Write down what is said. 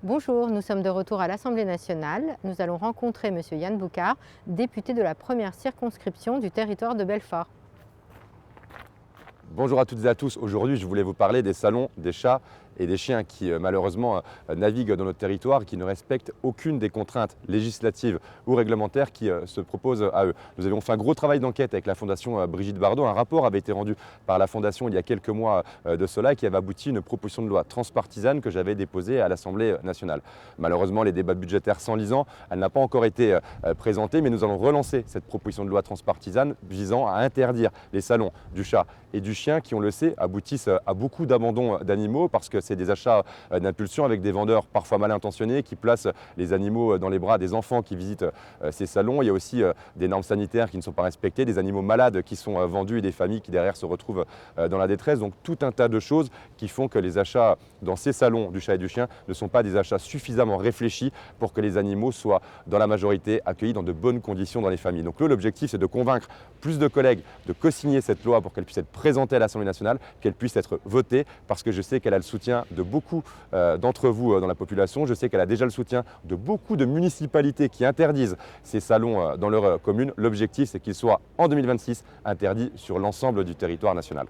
Bonjour, nous sommes de retour à l'Assemblée nationale. Nous allons rencontrer Monsieur Yann Boucard, député de la première circonscription du territoire de Belfort. Bonjour à toutes et à tous. Aujourd'hui, je voulais vous parler des salons des chats et des chiens qui malheureusement naviguent dans notre territoire et qui ne respectent aucune des contraintes législatives ou réglementaires qui se proposent à eux. Nous avions fait un gros travail d'enquête avec la Fondation Brigitte Bardot. Un rapport avait été rendu par la Fondation il y a quelques mois de cela qui avait abouti à une proposition de loi transpartisane que j'avais déposée à l'Assemblée nationale. Malheureusement, les débats budgétaires s'enlisant, elle n'a pas encore été présentée, mais nous allons relancer cette proposition de loi transpartisane visant à interdire les salons du chat et du chien qui, on le sait, aboutissent à beaucoup d'abandons d'animaux parce que c'est des achats d'impulsion avec des vendeurs parfois mal intentionnés qui placent les animaux dans les bras des enfants qui visitent ces salons. Il y a aussi des normes sanitaires qui ne sont pas respectées, des animaux malades qui sont vendus et des familles qui derrière se retrouvent dans la détresse. Donc tout un tas de choses qui font que les achats dans ces salons du chat et du chien ne sont pas des achats suffisamment réfléchis pour que les animaux soient dans la majorité accueillis dans de bonnes conditions dans les familles. Donc l'objectif c'est de convaincre plus de collègues de co-signer cette loi pour qu'elle puisse être présentée à l'Assemblée nationale, qu'elle puisse être votée parce que je sais qu'elle a le soutien de beaucoup d'entre vous dans la population. Je sais qu'elle a déjà le soutien de beaucoup de municipalités qui interdisent ces salons dans leur commune. L'objectif c'est qu'ils soient en 2026 interdits sur l'ensemble du territoire national.